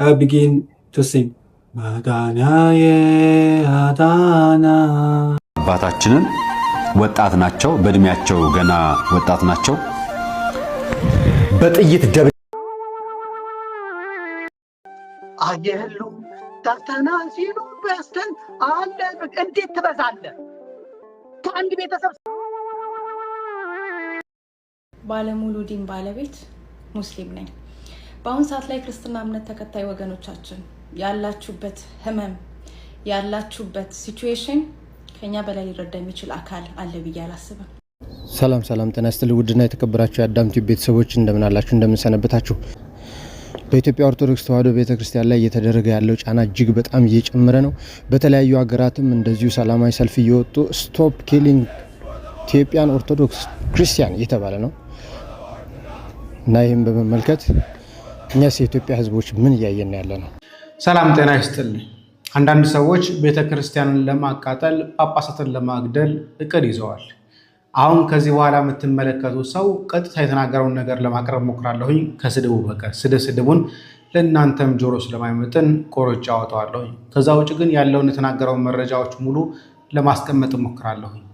I begin to sing. ማዳናዬ አዳና አባታችንን ወጣት ናቸው፣ በእድሜያቸው ገና ወጣት ናቸው። በጥይት ደብ አየሉ ታተና ሲሉ በስተን አለ እንዴት ትበዛለህ? ከአንድ ቤተሰብ ባለሙሉ ዲን ባለቤት ሙስሊም ነኝ። በአሁን ሰዓት ላይ ክርስትና እምነት ተከታይ ወገኖቻችን ያላችሁበት ህመም ያላችሁበት ሲቹዌሽን ከኛ በላይ ሊረዳ የሚችል አካል አለ ብዬ አላስብም። ሰላም ጤና ይስጥልኝ ውድና የተከበራችሁ የአዳም ቲዩብ ቤተሰቦች እንደምን አላችሁ? እንደምን ሰነበታችሁ? በኢትዮጵያ ኦርቶዶክስ ተዋሕዶ ቤተክርስቲያን ላይ እየተደረገ ያለው ጫና እጅግ በጣም እየጨመረ ነው። በተለያዩ ሀገራትም እንደዚሁ ሰላማዊ ሰልፍ እየወጡ ስቶፕ ኪሊንግ ኢትዮጵያን ኦርቶዶክስ ክርስቲያን እየተባለ ነው እና ይህም በመመልከት እኛስ የኢትዮጵያ ህዝቦች ምን እያየን ያለ ነው? ሰላም ጤና ይስጥልኝ። አንዳንድ ሰዎች ቤተክርስቲያንን ለማቃጠል ጳጳሳትን ለማግደል እቅድ ይዘዋል። አሁን ከዚህ በኋላ የምትመለከቱ ሰው ቀጥታ የተናገረውን ነገር ለማቅረብ ሞክራለሁኝ ከስድቡ በቀር ስድቡን ለእናንተም ጆሮ ስለማይመጥን ቆርጬ አወጣዋለሁኝ። ከዛ ውጭ ግን ያለውን የተናገረውን መረጃዎች ሙሉ ለማስቀመጥ ሞክራለሁኝ።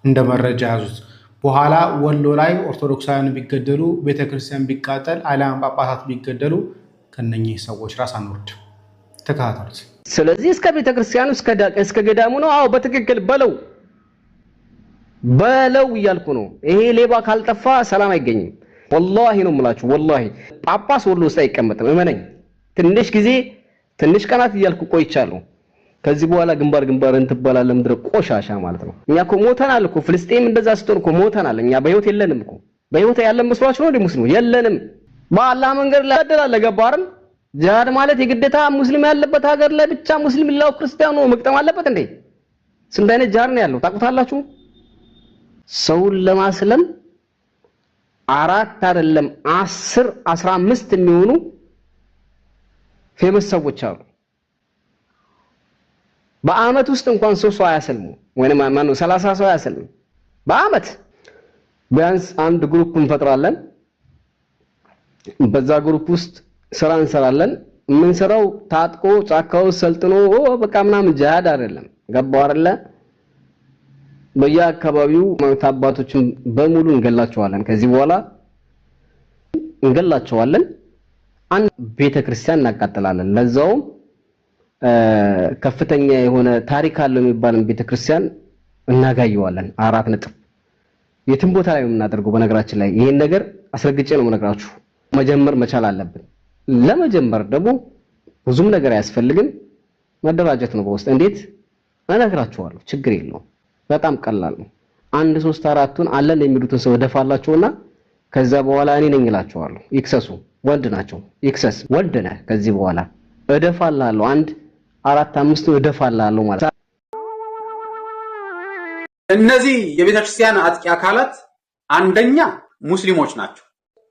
እንደ መረጃ ያዙት። በኋላ ወሎ ላይ ኦርቶዶክሳውያን ቢገደሉ፣ ቤተክርስቲያን ቢቃጠል፣ አሊያም ጳጳሳት ቢገደሉ ከነኚህ ሰዎች ራስ አንወርድ። ተከታተሉት። ስለዚህ እስከ ቤተክርስቲያኑ እስከ ገዳሙ ነው። አዎ በትክክል በለው እያልኩ ነው። ይሄ ሌባ ካልጠፋ ሰላም አይገኝም። ወላሂ ነው የምላችሁ። ወላሂ ጳጳስ ወሎ ውስጥ አይቀመጥም። እመነኝ። ትንሽ ቀናት እያልኩ ቆይቻለሁ። ከዚህ በኋላ ግንባር እንትባላለ ምድረ ቆሻሻ ማለት ነው። እኛ እኮ ሞተናል እኮ ፍልስጤም እንደዛ ስትሆን እኮ ሞተናል። እኛ በህይወት የለንም እኮ። በህይወት ያለን መስሏችሁ ነው ሙስሊሙ? የለንም። በአላህ መንገድ ላይ አደላለ ገባርን። ጂሃድ ማለት የግዴታ ሙስሊም ያለበት ሀገር ላይ ብቻ ሙስሊም ሌላው ክርስቲያኑ መቅጠም አለበት እንዴ? ስንት አይነት ጂሃድ ነው ያለው ታውቁታላችሁ? ሰውን ለማስለም 4 አይደለም 10 15 የሚሆኑ ፌመስ ሰዎች አሉ። በአመት ውስጥ እንኳን ሰው አያሰልሙ ወይንም ማነው 30 ሰው አያሰልም። በአመት ቢያንስ አንድ ግሩፕ እንፈጥራለን። በዛ ግሩፕ ውስጥ ስራ እንሰራለን። የምንሰራው ታጥቆ ጫካው ሰልጥኖ በቃ ምናምን ጂሃድ አይደለም። ገባው አይደለ? በየአካባቢው አባቶችን በሙሉ እንገላቸዋለን። ከዚህ በኋላ እንገላቸዋለን። አንድ ቤተክርስቲያን እናቃጥላለን። ለዛውም ከፍተኛ የሆነ ታሪክ አለው የሚባልን ቤተክርስቲያን እናጋየዋለን። 4 ነጥብ የትም ቦታ ላይ የምናደርገው። በነገራችን ላይ ይሄን ነገር አስረግጬ ነው የምነግራችሁ። መጀመር መቻል አለብን። ለመጀመር ደግሞ ብዙም ነገር አያስፈልግም። መደራጀት ነው በውስጥ። እንዴት እነግራችኋለሁ። ችግር የለውም። በጣም ቀላል ነው። 1 3 4ቱን አለን የሚሉትን ሰው ደፋላቸውና ከዛ በኋላ እኔ ነኝ እላቸዋለሁ። ይክሰሱ። ወንድ ናቸው። ይክሰስ። ወንድ ነህ። ከዚህ በኋላ እደፋላለሁ። 1 4 5 እደፋላለሁ ማለት ነው። እነዚህ የቤተክርስቲያን አጥቂ አካላት አንደኛ ሙስሊሞች ናቸው።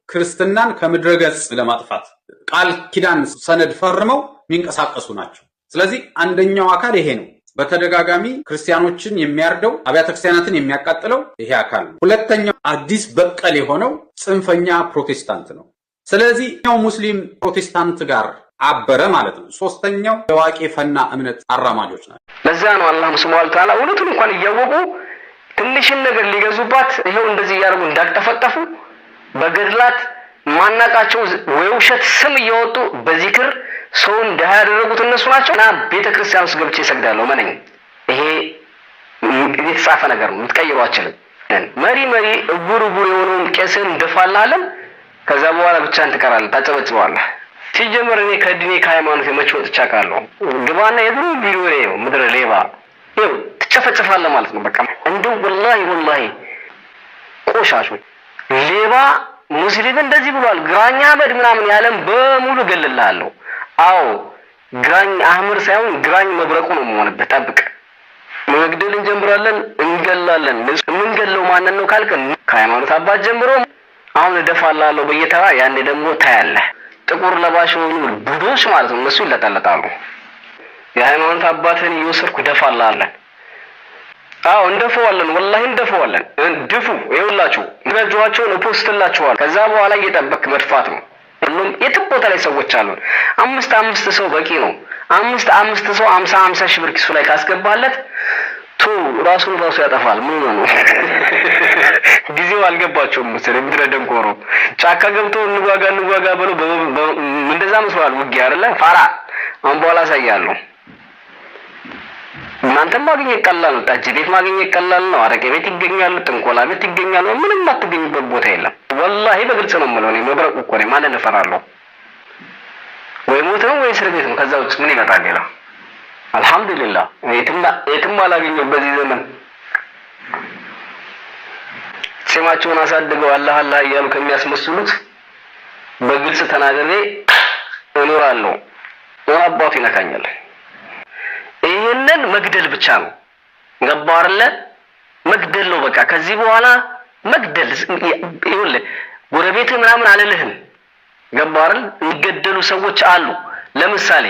ክርስትናን ከምድረ ገጽ ለማጥፋት ቃል ኪዳን ሰነድ ፈርመው የሚንቀሳቀሱ ናቸው። ስለዚህ አንደኛው አካል ይሄ ነው። በተደጋጋሚ ክርስቲያኖችን የሚያርደው አብያተ ክርስቲያናትን የሚያቃጥለው ይሄ አካል ነው። ሁለተኛው አዲስ በቀል የሆነው ጽንፈኛ ፕሮቴስታንት ነው። ስለዚህ ሙስሊም ፕሮቴስታንት ጋር አበረ ማለት ነው። ሶስተኛው የዋቄ ፈና እምነት አራማጆች ናቸው። ለዛ ነው አላህ ሱብሃነሁ ወተዓላ እውነቱን እንኳን እያወቁ ትንሽን ነገር ሊገዙባት ይሄው እንደዚህ እያደረጉ እንዳጠፈጠፉ በገድላት ማናቃቸው ወውሸት ስም እያወጡ በዚክር ሰውን ደሃ ያደረጉት እነሱ ናቸውና ቤተክርስቲያን ውስጥ ገብቼ እሰግዳለሁ። ማንኝ ይሄ የተጻፈ ነገር ነው። ልትቀይሩ አትችልም። መሪ እቡር የሆነውን ቄስን ደፋላለን። ከዛ በኋላ ብቻን ትቀራለህ፣ ታጨበጭባለህ። ሲጀመር እኔ ከዲኔ ከሃይማኖት የመች ወጥቻ ቃለሁ ግባና የድሮ ቪዲዮ ነው ምድረ ሌባ ይው ትጨፈጨፋለህ ማለት ነው። በቃ እንደው ወላሂ ቆሻሾች ሌባ ሙስሊም እንደዚህ ብሏል ግራኛ አህመድ ምናምን ያለም በሙሉ ገልልሃለሁ። አዎ ግራኝ አህመድ ሳይሆን ግራኝ መብረቁ ነው የምሆንበት። ጠብቅ። መግደል እንጀምራለን፣ እንገላለን። ምን ገለው ማንን ነው ካልከ ከሃይማኖት አባት ጀምሮ አሁን እደፋላለሁ በየተራ ያኔ ደግሞ ታያለህ። ጥቁር ለባሽ ሆኑ ቡዶች ማለት ነው እነሱ ይለጣለጣሉ። የሃይማኖት አባትን እየወሰድኩ ደፋላለሁ። አዎ እንደፈዋለን፣ ወላሂ እንደፈዋለን። ድፉ ይውላችሁ፣ ድረጃቸውን ፖስትላችኋል። ከዛ በኋላ እየጠበክ መድፋት ነው። ሁሉም የትም ቦታ ላይ ሰዎች አሉ። አምስት ሰው በቂ ነው። አምስት ሰው 50 ሺህ ብር ኪሱ ላይ ካስገባለት ራሱን ያጠፋል። ምን ነው ጊዜው አልገባቸውም መሰለኝ። ምድረ ደንቆሮ ጫካ ገብቶ እንዋጋ ብሎ እንደዛ መስሏል። ውጊያ አይደለ ፋራ። አሁን በኋላ ሳያለሁ እናንተም ማግኘት ቀላል ነው። ጠጅ ቤት ማግኘት ቀላል ነው። አረቄ ቤት ይገኛሉ፣ ጥንቆላ ቤት ይገኛሉ። ምንም አትገኙበት ቦታ የለም። ወላሂ በግልጽ ነው የምለው። እኔ መብረቅ እኮ ነኝ። ማንን እፈራለሁ? ወይ ሞት ነው ወይ እስር ቤት ነው። ከዛ ውጭ ምን ይመጣል ሌላ? አልহামዱሊላህ የትም አላገኘሁም በዚህ ዘመን። ስማቸውን አሳድገው አላህ እያሉ ከሚያስመስሉት በግልጽ ተናግሬ እኖራለሁ። አባቱ ይነካኛል። ይሄንን መግደል ብቻ ነው። ገባህ አይደለ? መግደል ነው በቃ። ከዚህ በኋላ መግደል ይኸውልህ፣ ጎረቤት ምናምን አልልህም። ገባህ አይደል? የሚገደሉ ሰዎች አሉ። ለምሳሌ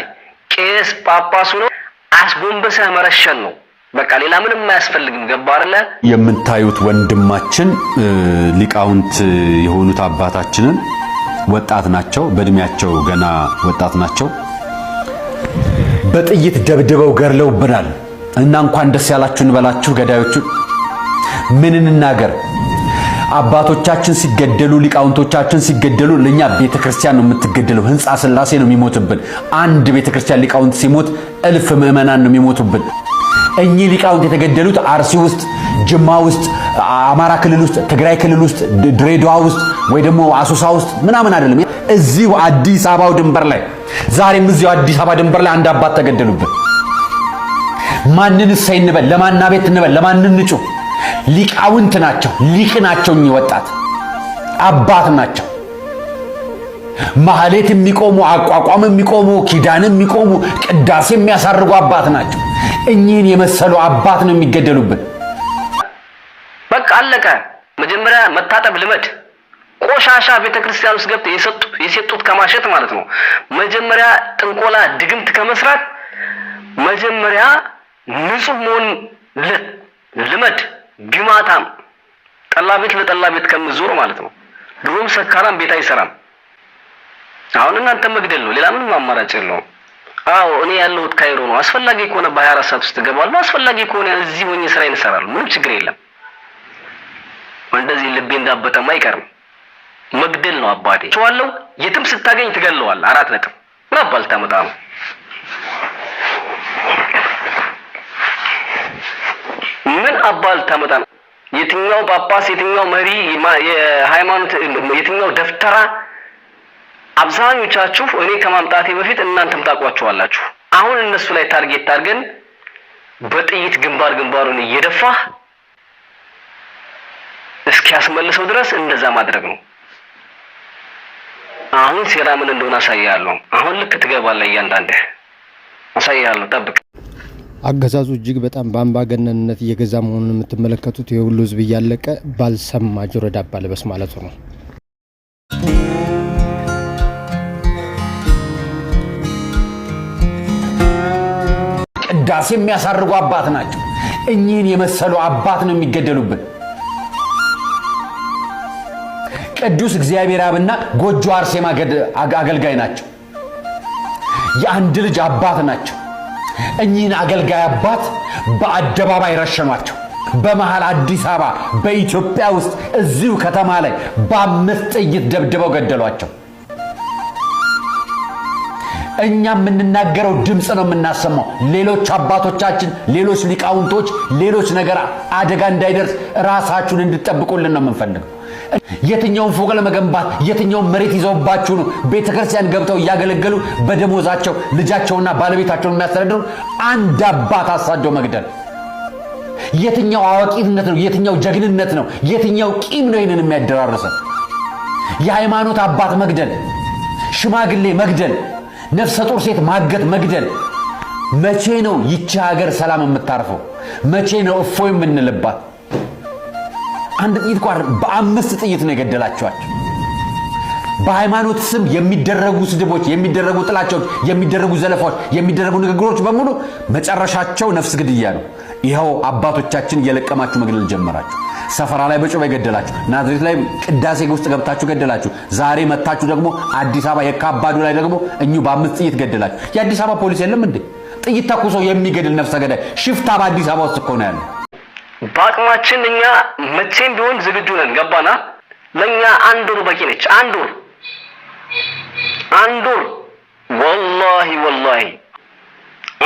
ቄስ ጳጳሱ ነው አስጎንበሰህ መረሸን ነው በቃ። ሌላ ምንም አያስፈልግም። ገባህ አይደለ? የምታዩት ወንድማችን ሊቃውንት የሆኑት አባታችንን ወጣት ናቸው፣ በእድሜያቸው ገና ወጣት ናቸው። በጥይት ደብድበው ገርለውብናል እና እንኳን ደስ ያላችሁ እንበላችሁ ገዳዮቹ። ምን እንናገር? አባቶቻችን ሲገደሉ፣ ሊቃውንቶቻችን ሲገደሉ ለኛ ቤተክርስቲያን ነው የምትገደለው። ህንጻ ስላሴ ነው የሚሞትብን። አንድ ቤተክርስቲያን ሊቃውንት ሲሞት እልፍ ምዕመናን ነው የሚሞቱብን። እኚህ ሊቃውንት የተገደሉት አርሲ ውስጥ፣ ጅማ ውስጥ፣ አማራ ክልል ውስጥ፣ ትግራይ ክልል ውስጥ፣ ድሬዳዋ ውስጥ ወይ ደግሞ አሶሳ ውስጥ ምናምን አይደለም። እዚሁ አዲስ አበባው ድንበር ላይ ዛሬም እዚሁ አዲስ አበባ ድንበር ላይ አንድ አባት ተገደሉብን። ማንንስ ሳይንበል ለማና ቤት እንበል ለማንን ንጩ? ሊቃውንት ናቸው። ሊቅ ናቸው። እኚህ ወጣት አባት ናቸው። ማህሌት የሚቆሙ፣ አቋቋም የሚቆሙ፣ ኪዳን የሚቆሙ፣ ቅዳሴ የሚያሳርጉ አባት ናቸው። እኚህን የመሰሉ አባት ነው የሚገደሉብን። በቃ አለቀ። መጀመሪያ መታጠብ ልመድ። ቆሻሻ ቤተክርስቲያን ውስጥ ገብተህ የሰጡት ከማሸት ማለት ነው። መጀመሪያ ጥንቆላ ድግምት ከመስራት መጀመሪያ ንጹህ መሆን ልመድ። ግማታም ጠላ ቤት ለጠላ ቤት ከምዞር ማለት ነው። ድሮም ሰካራም ቤት አይሰራም። አሁን እናንተ መግደል ነው፣ ሌላ ምንም አማራጭ የለውም። አዎ እኔ ያለሁት ካይሮ ነው። አስፈላጊ ከሆነ በ24 ሰዓት ውስጥ እገባለሁ። አስፈላጊ ከሆነ እዚህ ሆኜ ስራዬን እሰራለሁ። ምንም ችግር የለም። እንደዚህ ልቤ እንዳበጠም አይቀርም። መግደል ነው አባቴ። ቸዋለሁ የትም ስታገኝ ትገለዋል። 4 ነጥብ። ምን አባል ታመጣ ነው? ምን አባል ታመጣ ነው? የትኛው ጳጳስ፣ የትኛው መሪ፣ የሃይማኖት የትኛው ደፍተራ? አብዛኞቻችሁ እኔ ከማምጣቴ በፊት እናንተም ታውቋቸዋላችሁ። አሁን እነሱ ላይ ታርጌት አድርገን በጥይት ግንባሩን እየደፋህ እስኪያስመልሰው ድረስ እንደዛ ማድረግ ነው። አሁን ሴራ ምን እንደሆነ አሳያለሁ። አሁን ልክ ትገባለህ። እያንዳንድህ አሳያለሁ። ጠብቅ። አገዛዙ እጅግ በጣም በአምባገነንነት እየገዛ መሆኑን የምትመለከቱት የሁሉ ህዝብ እያለቀ ባልሰማ ጆሮ ዳባ ልበስ ማለቱ ነው። ቅዳሴ የሚያሳርጉ አባት ናቸው። እኚህን የመሰሉ አባት ነው የሚገደሉብን። ቅዱስ እግዚአብሔር አብና ጎጆ አርሴማ አገልጋይ ናቸው። የአንድ ልጅ አባት ናቸው። እኚህን አገልጋይ አባት በአደባባይ ረሸኗቸው። በመሃል አዲስ አበባ በኢትዮጵያ ውስጥ እዚሁ ከተማ ላይ በ5 ጥይት ደብድበው ገደሏቸው። እኛ የምንናገረው ድምፅ ነው የምናሰማው። ሌሎች አባቶቻችን፣ ሌሎች ሊቃውንቶች፣ ሌሎች ነገር አደጋ እንዳይደርስ ራሳችሁን እንድትጠብቁልን ነው የምንፈልገው። የትኛውን ፎቅ ለመገንባት የትኛውን መሬት ይዘውባችሁ ነው ቤተክርስቲያን ገብተው እያገለገሉ በደሞዛቸው ልጃቸውና ባለቤታቸውን የሚያስተዳድሩ አንድ አባት አሳደው መግደል? የትኛው አዋቂነት ነው? የትኛው ጀግንነት ነው? የትኛው ቂም ነው ይህንን የሚያደራርሰን? የሃይማኖት አባት መግደል፣ ሽማግሌ መግደል፣ ነፍሰ ጡር ሴት ማገት፣ መግደል። መቼ ነው ይቺ ሀገር ሰላም የምታርፈው? መቼ ነው እፎይ የምንልባት? አንድ ጥይት ቋር በ5 ጥይት ነው የገደላቸዋቸው። በሃይማኖት ስም የሚደረጉ ስድቦች፣ የሚደረጉ ጥላቻዎች፣ የሚደረጉ ዘለፋዎች፣ የሚደረጉ ንግግሮች በሙሉ መጨረሻቸው ነፍስ ግድያ ነው። ይኸው አባቶቻችን እየለቀማችሁ መግደል ጀመራችሁ። ሰፈራ ላይ በጩቤ ገደላችሁ፣ ናዝሬት ላይ ቅዳሴ ውስጥ ገብታችሁ ገደላችሁ። ዛሬ መታችሁ ደግሞ አዲስ አበባ የካባዱ ላይ ደግሞ እኙ በ5 ጥይት ገደላችሁ። የአዲስ አበባ ፖሊስ የለም እንዴ? ጥይት ተኩሶ የሚገድል ነፍሰ ገዳይ ሽፍታ በአዲስ አበባ ውስጥ እኮ ነው ያለው። በአቅማችን እኛ መቼም ቢሆን ዝግጁ ነን። ገባና ለኛ አንድ ወር በቂ ነች። አንድ ወር ወላሂ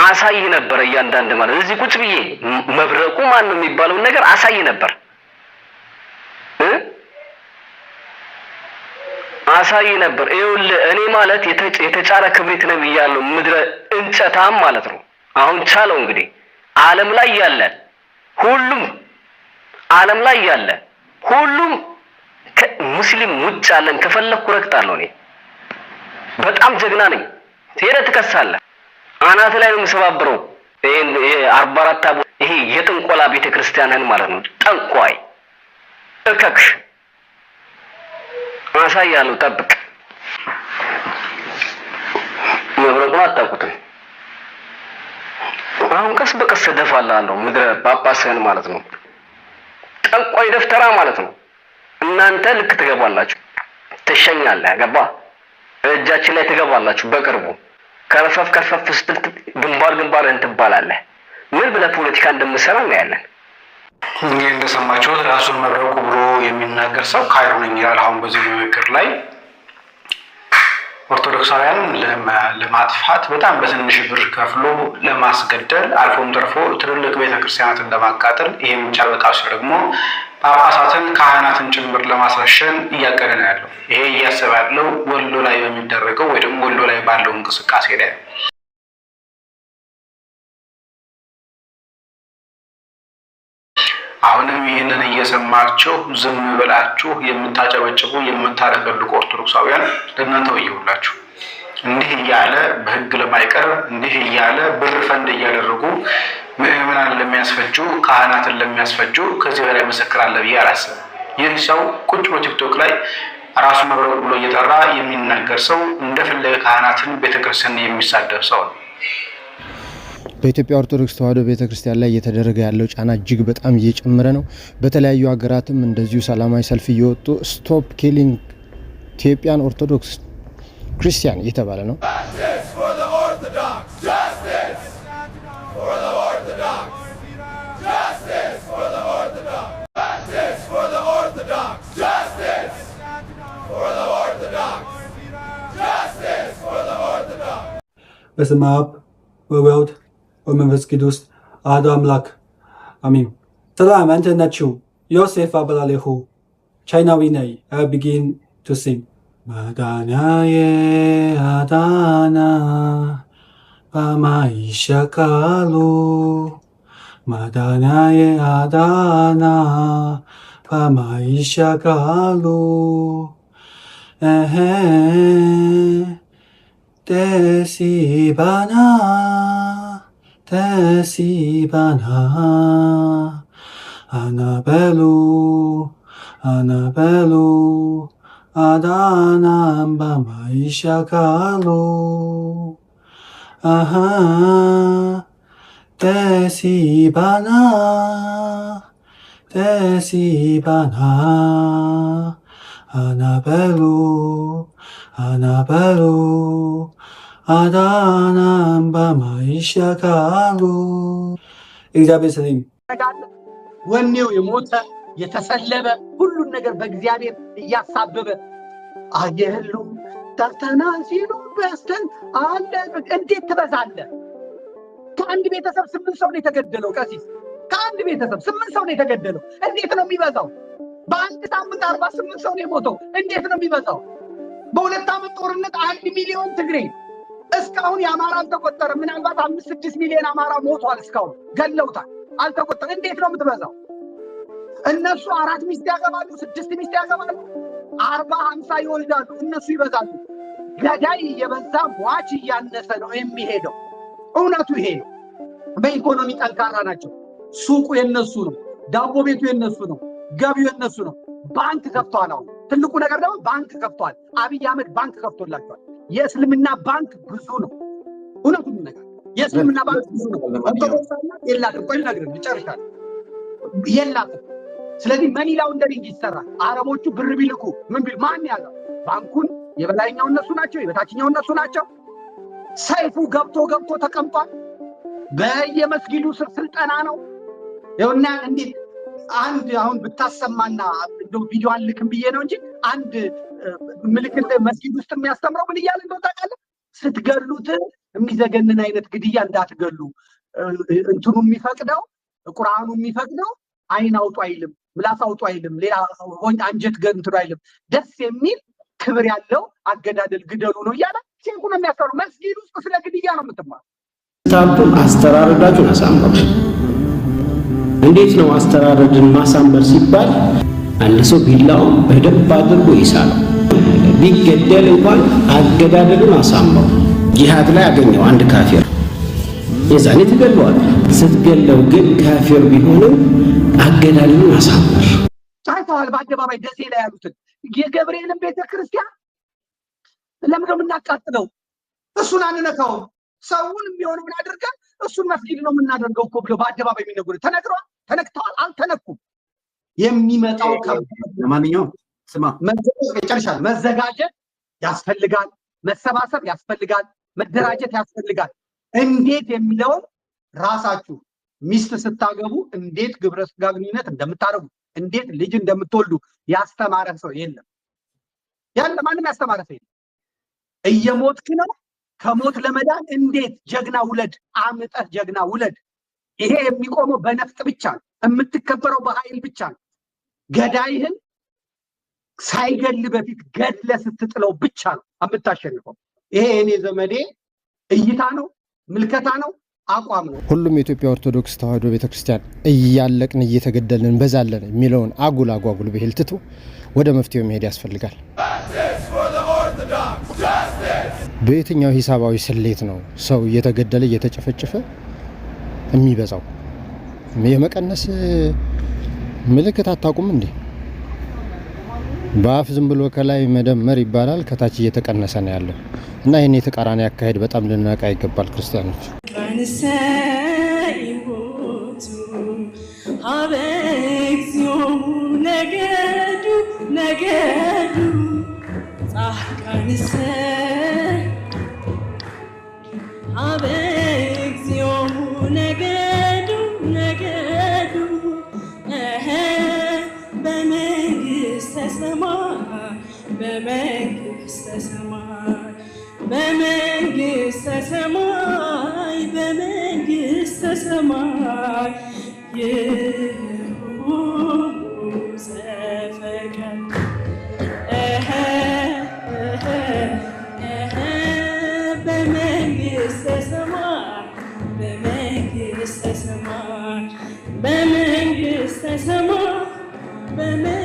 አሳይ ነበር። እያንዳንድ ማለት እዚህ ቁጭ ብዬ መብረቁ ማን ነው የሚባለውን ነገር አሳይ ነበር ይኸውልህ እኔ ማለት የተጫረ ክብሪት ነው ብያለሁ። ምድረ እንጨታም ማለት ነው። አሁን ቻለው እንግዲህ ዓለም ላይ ያለ ሁሉም ሙስሊም ውጭ ያለን ከፈለኩ ረግጣለሁ። እኔ በጣም ጀግና ነኝ። ሄደህ ትከሳለህ። አናት ላይ ነው የምሰባብረው። ይሄ 44 አቦ ይሄ የጥንቆላ ቤተክርስቲያንን ማለት ነው። ጠንቋይ እከክሽ አሳያለሁ። ጠብቅ። መብረቁን አታውቁትም። አሁን ቀስ በቀስ ደፋላለሁ። ምድረ ጳጳስህን ማለት ነው። ጠንቋይ ደፍተራ ማለት ነው። እናንተ ልክ ትገባላችሁ፣ ትሸኛለህ። ገባ እጃችን ላይ ትገባላችሁ። በቅርቡ ከረፈፍ ስትል ግንባርህን ትባላለህ። ምን ብለህ ፖለቲካ እንደምሰራ እናያለን። እንግዲህ እንደሰማችሁት ራሱን መብረቁ ብሎ የሚናገር ሰው ካይሮ ነኝ ይላል። አሁን በዚህ ምክር ላይ ኦርቶዶክሳውያን ለማጥፋት በጣም በትንሽ ብር ከፍሎ ለማስገደል አልፎም ተርፎ ትልልቅ ቤተክርስቲያናትን ለማቃጠል ይሄም ብቻ በቃ ደግሞ ጳጳሳትን ካህናትን ጭምር ለማስረሸን እያቀደ ነው ያለው። ይሄ እያሰበ ያለው ወሎ ላይ በሚደረገው ወይ ደግሞ ወሎ ላይ ባለው እንቅስቃሴ ላይ ነው። አሁንም ይህንን እየሰማችሁ ዝም ብላችሁ የምታጨበጭቡ የምታለቀልቁ ኦርቶዶክሳውያን ለእናንተ ወየውላችሁ። እንዲህ እያለ በህግ ለማይቀርብ እንዲህ እያለ ብር ፈንድ እያደረጉ ምዕመናን ለሚያስፈጁ ካህናትን ለሚያስፈጁ ከዚህ በላይ ምስክር አለ ብዬ አላስብም። ይህ ሰው ቁጭ ብሎ ቲክቶክ ላይ ራሱ መብረቁ ብሎ እየጠራ የሚናገር ሰው እንደፈለገ ካህናትን ቤተክርስቲያን የሚሳደብ ሰው ነው። በኢትዮጵያ ኦርቶዶክስ ተዋሕዶ ቤተክርስቲያን ላይ እየተደረገ ያለው ጫና እጅግ በጣም እየጨመረ ነው። በተለያዩ ሀገራትም እንደዚሁ ሰላማዊ ሰልፍ እየወጡ ስቶፕ ኪሊንግ ኢትዮጵያን ኦርቶዶክስ ክርስቲያን እየተባለ ነው። በስመ አብ ወወልድ ወመንፈስ ቅዱስ አሐዱ አምላክ አሜን። ሰላም እንዴት ናችሁ? ዮሴፍ አበላለሁ። ቻይናዊ ነኝ። I begin to sing. 마다냐의 아다나 바마이샤카루 마다냐의 아다나 바마이샤카루 에헤 데시바나 아나벨루 아다난 바마이샤카로 아하 데시바나 아나벨루 አዳናም በማይሻካሉ እግዚአብሔር ሰላም ወኔው የሞተ የተሰለበ ሁሉን ነገር በእግዚአብሔር እያሳበበ አየህሉ ዳርተና ሲሉ በስተን አለ። እንዴት ትበዛለህ? ከአንድ ቤተሰብ 8 ሰው ነው የተገደለው። ቀሲስ ከአንድ ቤተሰብ 8 ሰው ነው የተገደለው። እንዴት ነው የሚበዛው? በአንድ ሳምንት 48 ሰው ነው የሞተው። እንዴት ነው የሚበዛው? በሁለት ዓመት ጦርነት 1 ሚሊዮን ትግሬ እስካሁን የአማራ አልተቆጠረም። ምናልባት 5-6 ሚሊዮን አማራ ሞቷል። እስካሁን ገለውታል፣ አልተቆጠረም። እንዴት ነው የምትበዛው? እነሱ 4 ሚስት ያገባሉ፣ 6 ሚስት ያገባሉ፣ 40-50 ይወልዳሉ። እነሱ ይበዛሉ። ገዳይ እየበዛ ሟች እያነሰ ነው የሚሄደው። እውነቱ ይሄ ነው። በኢኮኖሚ ጠንካራ ናቸው። ሱቁ የነሱ ነው፣ ዳቦ ቤቱ የነሱ ነው፣ ገቢው የነሱ ነው። ባንክ ከፍቷል። አሁን ትልቁ ነገር ደግሞ ባንክ ከፍቷል። አብይ አህመድ ባንክ ከፍቶላቸዋል። የእስልምና ባንክ ብዙ ነው። እውነቱን ነገር የእስልምና ባንክ ብዙ ነው። ኦርቶዶክሳና የላትም። ቆይ ልነግርህ ልጨርሻለሁ። የላትም ስለዚህ መኒ ላውንደሪንግ ይሰራል። አረቦቹ ብር ቢልኩ ምን ቢል ማን ያለው? ባንኩን የበላይኛው እነሱ ናቸው፣ የበታችኛው እነሱ ናቸው። ሰይፉ ገብቶ ተቀምጧል። በየመስጊዱ ስር ስልጠና ነው። ይኸውና እንዴት አንድ አሁን ብታሰማና እንደው ቪዲዮ አልክም ብዬ ነው እንጂ አንድ ምልክት መስጊድ ውስጥ የሚያስተምረው ምን እያለ እንደው ታውቃለህ? ስትገሉት የሚዘገንን አይነት ግድያ እንዳትገሉ እንትኑ የሚፈቅደው ቁርአኑ የሚፈቅደው አይን አውጡ አይልም፣ ምላስ አውጡ አይልም፣ ሌላ አንጀት ገንትሩ አይልም። ደስ የሚል ክብር ያለው አገዳደል ግደሉ ነው እያለ ሼኹ ነው የሚያስተምረው። መስጊድ ውስጥ ስለ ግድያ ነው የምትማር። ታቱን አስተራረዳችሁን አሳምሩ። እንዴት ነው አስተራረድን ማሳመር ሲባል? አንድ ሰው ቢላውን በደንብ አድርጎ ይሳለው። ቢገደል እንኳን አገዳደሉን አሳምረው። ጂሃድ ላይ አገኘው አንድ ካፊር፣ የዛኔ ትገለዋል። ስትገለው ግን ካፊር ቢሆንም አገዳደሉን አሳምር። ታይተዋል። በአደባባይ ደሴ ላይ ያሉትን የገብርኤልን ቤተክርስቲያን ለምንድነው የምናቃጥለው? እሱን አንነካውም። ሰውን የሚሆነው ምን አድርገን እሱን መስጊድ ነው የምናደርገው እኮ ብለው በአደባባይ የሚነግሩ ተነግረዋል። ተነክተዋል። አልተነኩም። የሚመጣው ለማንኛውም ስማ ይጨርሻል። መዘጋጀት ያስፈልጋል፣ መሰባሰብ ያስፈልጋል፣ መደራጀት ያስፈልጋል። እንዴት የሚለውን ራሳችሁ ሚስት ስታገቡ እንዴት ግብረ ስጋ ግንኙነት እንደምታደርጉ እንዴት ልጅ እንደምትወልዱ ያስተማረ ሰው የለም። ያለ ማንም ያስተማረ ሰው የለም። እየሞትክ ነው። ከሞት ለመዳን እንዴት ጀግና ውለድ፣ አምጠህ ጀግና ውለድ። ይሄ የሚቆመው በነፍጥ ብቻ ነው። የምትከበረው በኃይል ብቻ ነው። ገዳይህን ሳይገል በፊት ገድለ ስትጥለው ብቻ ነው የምታሸንፈው። ይሄ እኔ ዘመዴ እይታ ነው፣ ምልከታ ነው፣ አቋም ነው። ሁሉም የኢትዮጵያ ኦርቶዶክስ ተዋሕዶ ቤተክርስቲያን እያለቅን እየተገደልን በዛለን የሚለውን አጓጉል ብሂል ትቶ ወደ መፍትሄው መሄድ ያስፈልጋል። በየትኛው ሂሳባዊ ስሌት ነው ሰው እየተገደለ እየተጨፈጨፈ የሚበዛው? የመቀነስ ምልክት አታውቁም እንዴ? በአፍ ዝም ብሎ ከላይ መደመር ይባላል፣ ከታች እየተቀነሰ ነው ያለው እና ይህን የተቃራኒ አካሄድ በጣም ልናውቅ ይገባል ክርስቲያኖች። በመንግሥተ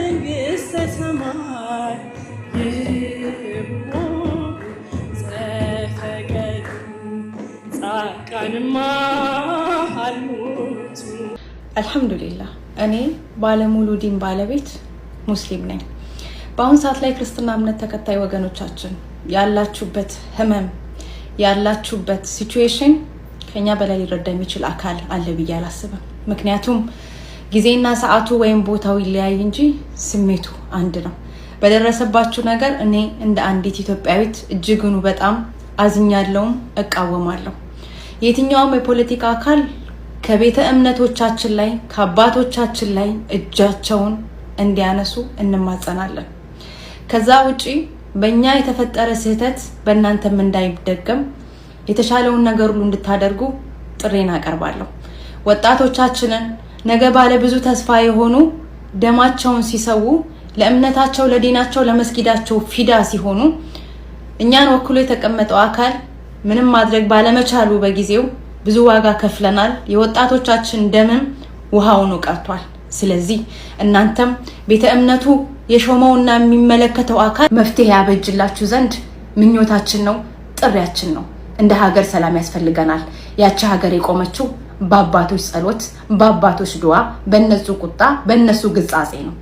ሰማይ አልሐምዱሊላህ እኔ ባለሙሉ ዲን ባለቤት ሙስሊም ነኝ። በአሁን ሰዓት ላይ ክርስትና እምነት ተከታይ ወገኖቻችን ያላችሁበት ህመም ያላችሁበት ሲቹዌሽን ከኛ በላይ ሊረዳ የሚችል አካል አለ ብዬ አላስብም። ምክንያቱም ጊዜና ሰዓቱ ወይም ቦታው ይለያይ እንጂ ስሜቱ አንድ ነው። በደረሰባችሁ ነገር እኔ እንደ አንዲት ኢትዮጵያዊት እጅግኑ በጣም አዝኛለሁም እቃወማለሁ። የትኛውም የፖለቲካ አካል ከቤተ እምነቶቻችን ላይ ከአባቶቻችን ላይ እጃቸውን እንዲያነሱ እንማጸናለን። ከዛ ውጪ በእኛ የተፈጠረ ስህተት በእናንተም እንዳይደገም የተሻለውን ነገር ሁሉ እንድታደርጉ ጥሬን አቀርባለሁ። ወጣቶቻችንን ነገ ባለ ብዙ ተስፋ የሆኑ ደማቸውን ሲሰው ለእምነታቸው ለዲናቸው ለመስጊዳቸው ፊዳ ሲሆኑ እኛን ወክሎ የተቀመጠው አካል ምንም ማድረግ ባለመቻሉ በጊዜው ብዙ ዋጋ ከፍለናል። የወጣቶቻችን ደምም ውሃውን ቀርቷል። ስለዚህ እናንተም ቤተ እምነቱ የሾመውና የሚመለከተው አካል መፍትሄ ያበጅላችሁ ዘንድ ምኞታችን ነው፣ ጥሪያችን ነው። እንደ ሀገር ሰላም ያስፈልገናል። ያቺ ሀገር የቆመችው በአባቶች ጸሎት፣ በአባቶች ዱዓ፣ በእነሱ ቁጣ፣ በእነሱ ግጻጼ ነው።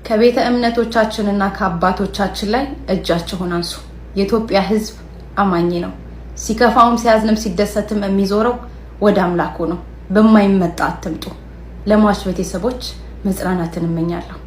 ከቤተ እምነቶቻችንና ከአባቶቻችን ላይ እጃችሁን አንሱ። የኢትዮጵያ ሕዝብ አማኝ ነው። ሲከፋውም ሲያዝንም ሲደሰትም የሚዞረው ወደ አምላኩ ነው። በማይመጣ አትምጡ። ለሟች ቤተሰቦች መጽናናትን እመኛለሁ።